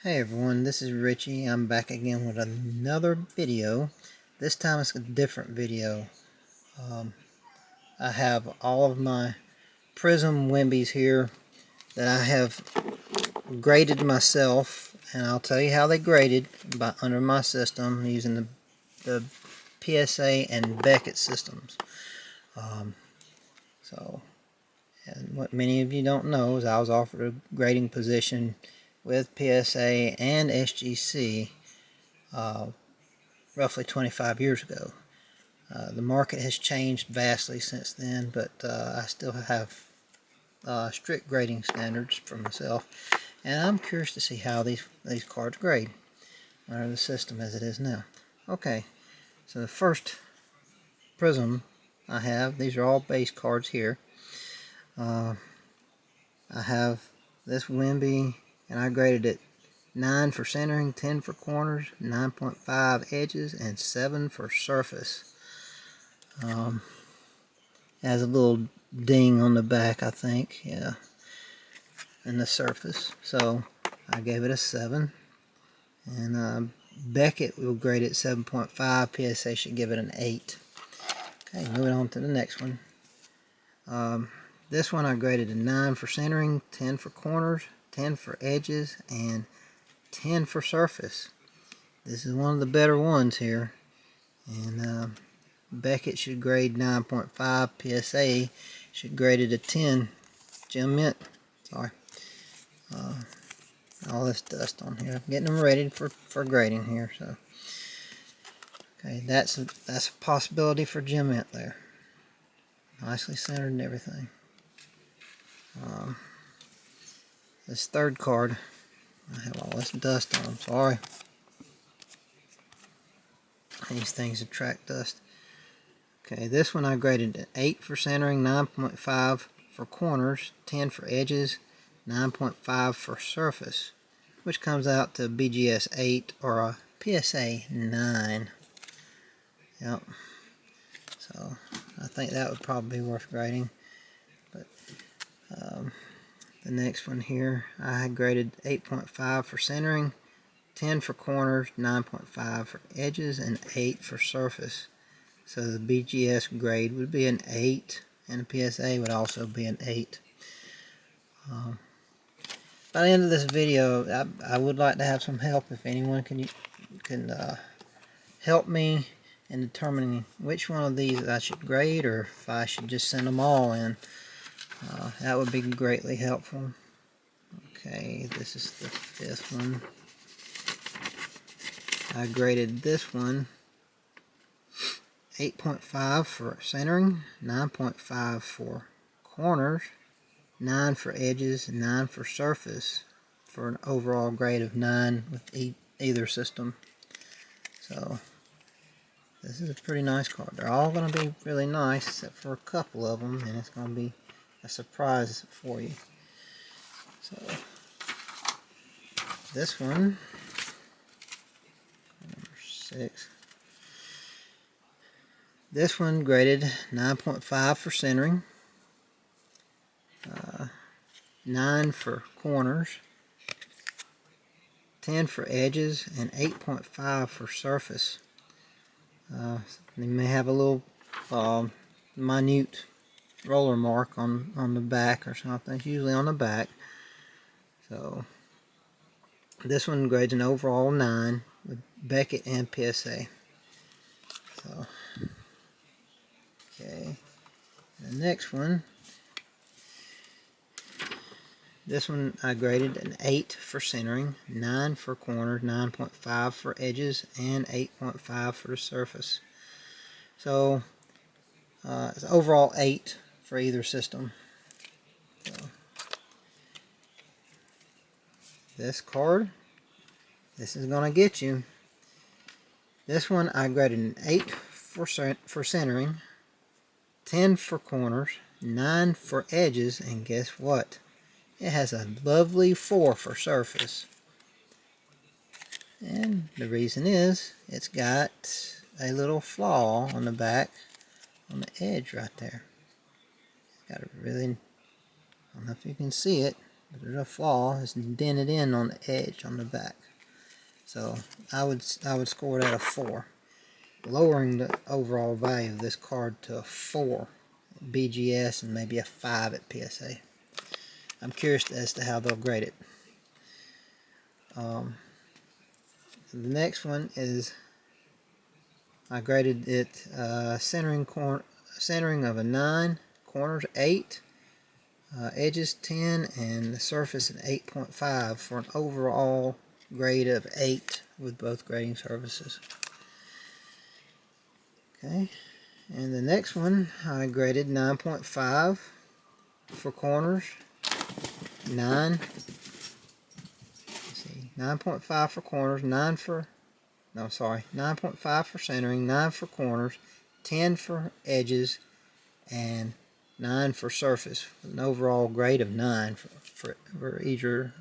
Hey everyone, this is Richie. I'm back again with another video. This time it's a different video. I have all of my Prizm Wembys here that I have graded myself, and I'll tell you how they graded under my system using the PSA and Beckett systems. And what many of you don't know is I was offered a grading position with PSA and SGC roughly 25 years ago. The market has changed vastly since then, but I still have strict grading standards for myself, and I'm curious to see how these cards grade under the system as it is now. Okay, so the first Prizm I have, these are all base cards here. I have this Wemby, and I graded it 9 for centering, 10 for corners, 9.5 edges, and 7 for surface. Has a little ding on the back, I think, yeah, and the surface. So I gave it a 7. And Beckett will grade it 7.5. PSA should give it an 8. Okay, moving on to the next one. This one I graded a 9 for centering, 10 for corners, 10 for edges, and 10 for surface. This is one of the better ones here. And Beckett should grade 9.5. PSA should grade it a 10. Gem Mint. Sorry. All this dust on here. I'm getting them ready for grading here. So, okay, that's a possibility for Gem Mint there. Nicely centered and everything. This third card, I have all this dust on them. Sorry. These things attract dust. Okay, this one I graded an 8 for centering, 9.5 for corners, 10 for edges, 9.5 for surface, which comes out to BGS 8 or a PSA 9. Yep. So I think that would probably be worth grading. But the next one here, I had graded 8.5 for centering, 10 for corners, 9.5 for edges, and 8 for surface. So the BGS grade would be an 8, and the PSA would also be an 8. By the end of this video, I would like to have some help. If anyone can help me in determining which one of these I should grade, or if I should just send them all in, that would be greatly helpful. Okay, this is the 5th one. I graded this one 8.5 for centering, 9.5 for corners, 9 for edges, and 9 for surface, for an overall grade of 9 with either system. So this is a pretty nice card. They're all going to be really nice except for a couple of them, and it's going to be a surprise for you. So this one, number 6. This one graded 9.5 for centering, 9 for corners, 10 for edges, and 8.5 for surface. They may have a little minute roller mark on the back or something. It's usually on the back. So this one grades an overall 9 with Beckett and PSA. So okay, the next one. This one I graded an 8 for centering, 9 for corners, 9.5 for edges, and 8.5 for the surface. So it's overall 8 for either system. So this card, this is going to get you. This one I graded an 8 for centering, 10 for corners, 9 for edges, and guess what? It has a lovely 4 for surface. And the reason is, it's got a little flaw on the back, on the edge right there. Got a really, I don't know if you can see it. But there's a flaw. It's dented in on the edge on the back. So I would score that a 4. Lowering the overall value of this card to a 4 BGS and maybe a 5 at PSA. I'm curious as to how they'll grade it. The next one is I graded it centering of a 9, corners 8, edges 10, and the surface an 8.5 for an overall grade of 8 with both grading services. Okay, and the next one I graded 9.5 for corners, 9.5 for corners, 9.5 for centering, 9 for corners, 10 for edges, and 9 for surface, with an overall grade of 9 for either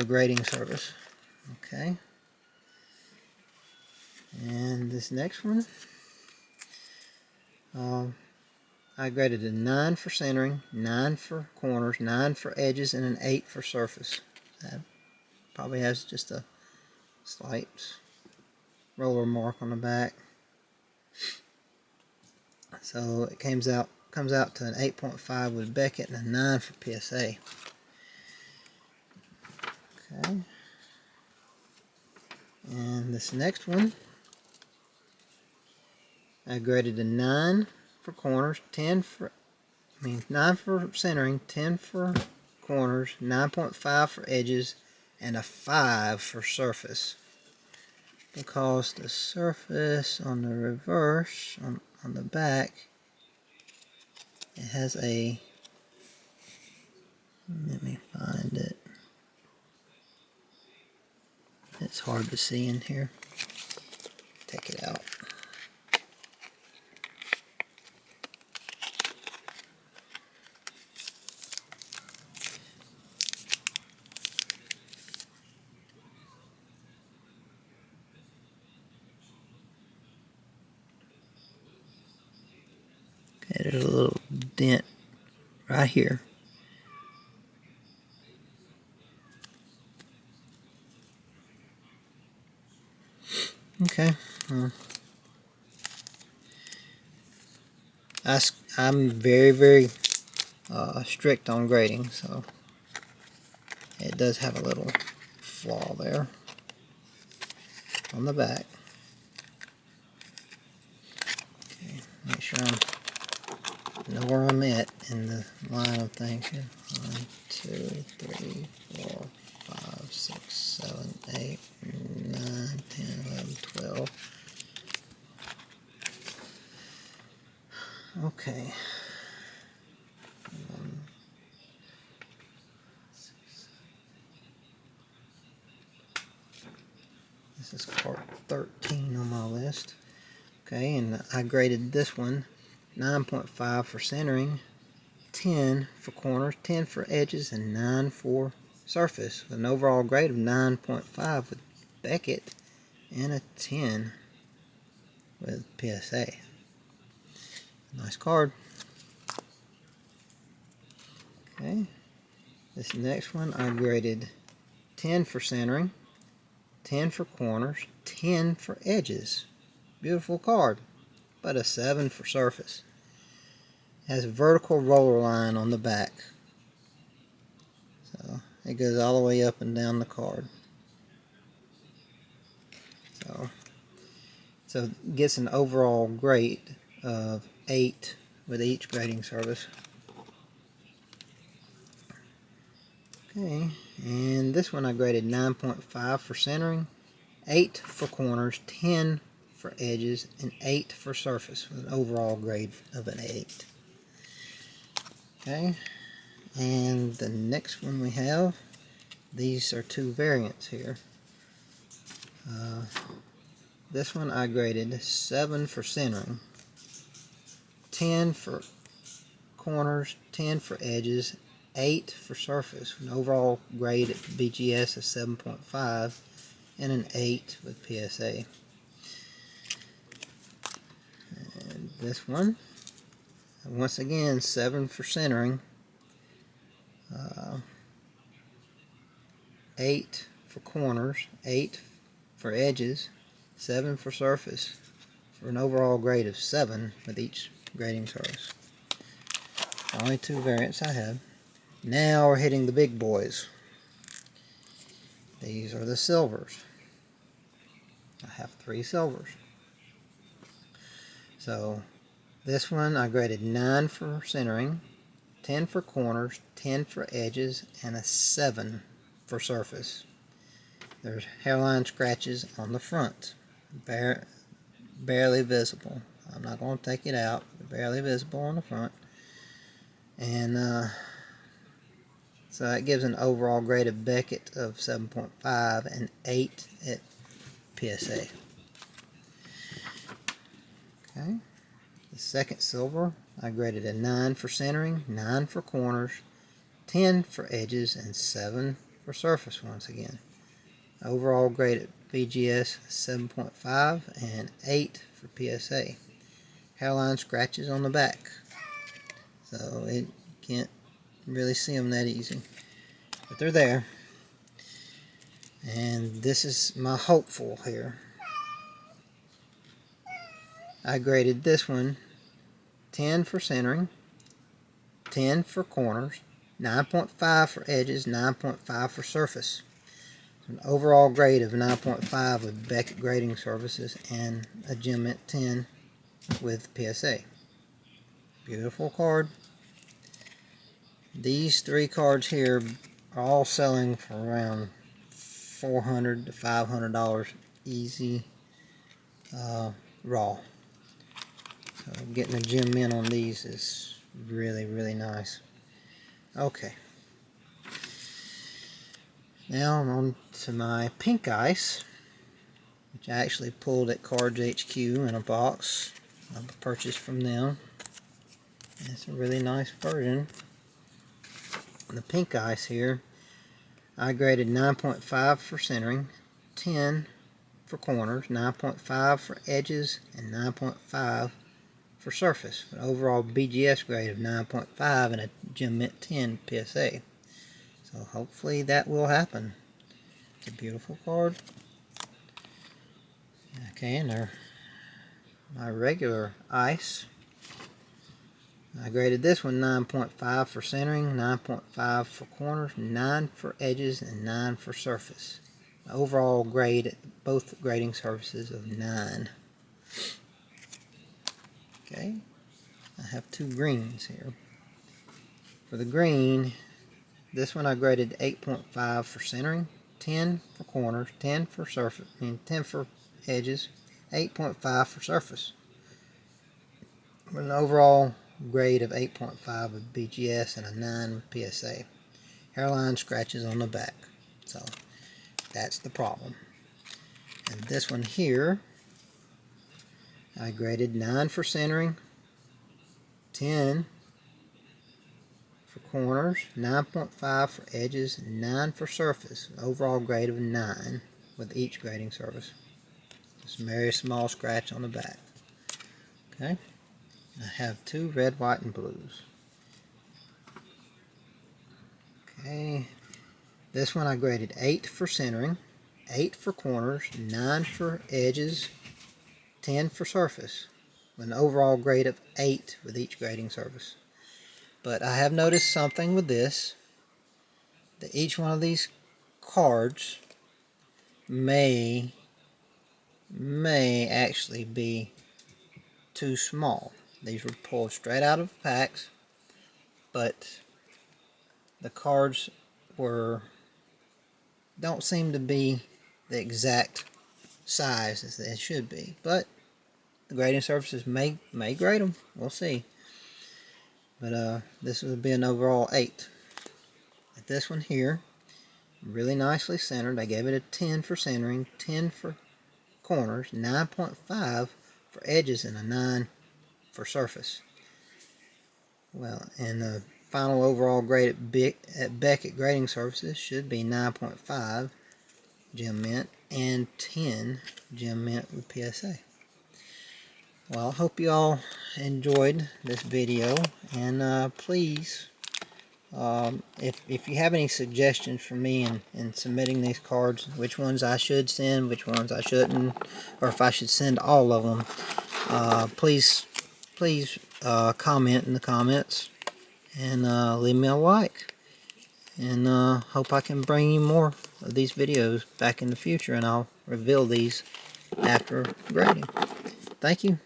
grading service. Okay. And this next one, I graded a 9 for centering, 9 for corners, 9 for edges, and an 8 for surface. That probably has just a slight roller mark on the back. So it comes out to an 8.5 with Beckett and a 9 for PSA. Okay. And this next one, I graded a 9 for corners, 9 for centering, 10 for corners, 9.5 for edges, and a 5 for surface. Because the surface on the reverse, on the back, it has a, let me find it. It's hard to see in here. Take it out. Okay, there's a little dent right here. Okay. I'm very strict on grading, so it does have a little flaw there on the back. Okay, make sure I know where I'm at in the line of things here. 1, 2, 3, 4, 5, 6, 7, 8, 9, 10, 11, 12. Okay. This is part 13 on my list. Okay, and I graded this one 9.5 for centering, 10 for corners, 10 for edges, and 9 for surface, with an overall grade of 9.5 with Beckett and a 10 with PSA. Nice card. Okay, this next one I graded 10 for centering, 10 for corners, 10 for edges. Beautiful card, but a 7 for surface. Has a vertical roller line on the back, so it goes all the way up and down the card. So it gets an overall grade of 8 with each grading service. Okay, and this one I graded 9.5 for centering, 8 for corners, 10 for edges, and 8 for surface, with an overall grade of an 8. Okay, and the next one we have, these are 2 variants here. This one I graded 7 for centering, 10 for corners, 10 for edges, 8 for surface, with an overall grade at BGS of 7.5 and an 8 with PSA. And this one Once again, 7 for centering, 8 for corners, 8 for edges, 7 for surface, for an overall grade of 7 with each grading surface. Only 2 variants I have. Now we're hitting the big boys. These are the silvers. I have 3 silvers. So this one I graded 9 for centering, 10 for corners, 10 for edges, and a 7 for surface. There's hairline scratches on the front, barely visible. I'm not going to take it out, barely visible on the front. And so that gives an overall grade of Beckett of 7.5 and 8 at PSA. Okay. The second silver, I graded a 9 for centering, 9 for corners, 10 for edges, and 7 for surface once again. Overall grade at BGS 7.5 and 8 for PSA. Hairline scratches on the back, so you can't really see them that easy, but they're there. And this is my hopeful here. I graded this one 10 for centering, 10 for corners, 9.5 for edges, 9.5 for surface. An overall grade of 9.5 with Beckett grading services and a Gem Mint 10 with PSA. Beautiful card. These 3 cards here are all selling for around $400 to $500 easy raw. So getting a Gem Mint on these is really, really nice. Okay. Now I'm on to my pink ice, which I actually pulled at Cards HQ in a box I purchased from them. It's a really nice version. The pink ice here, I graded 9.5 for centering, 10 for corners, 9.5 for edges, and 9.5 for surface. An overall BGS grade of 9.5 and a Gem Mint 10 PSA. So hopefully that will happen. It's a beautiful card. Okay, and they're my regular ice. I graded this one 9.5 for centering, 9.5 for corners, 9 for edges, and 9 for surface. Overall grade at both grading surfaces of 9. Okay, I have 2 greens here. For the green, this one I graded 8.5 for centering, 10 for corners, 10 for surface, 10 for edges, 8.5 for surface. With an overall grade of 8.5 with BGS and a 9 with PSA. Hairline scratches on the back. So that's the problem. And this one here, I graded 9 for centering, 10 for corners, 9.5 for edges, 9 for surface. Overall grade of 9 with each grading surface. Just a very small scratch on the back. Okay. I have 2 red, white, and blues. Okay. This one I graded 8 for centering, 8 for corners, 9 for edges, 10 for surface. With an overall grade of 8 with each grading surface. But I have noticed something with this, that each one of these cards may actually be too small. These were pulled straight out of packs, but the cards don't seem to be the exact size as they should be. But the grading surfaces may grade them. We'll see. But this would be an overall 8. But this one here, really nicely centered. I gave it a 10 for centering, 10 for corners, 9.5 for edges, and a 9 for surface. Well, and the final overall grade at Beckett grading surfaces should be 9.5 Gem Mint and 10 Gem Mint with PSA. Well, I hope you all enjoyed this video, and please, if you have any suggestions for me in submitting these cards, which ones I should send, which ones I shouldn't, or if I should send all of them, please comment in the comments, and leave me a like, and hope I can bring you more of these videos back in the future, and I'll reveal these after grading. Thank you.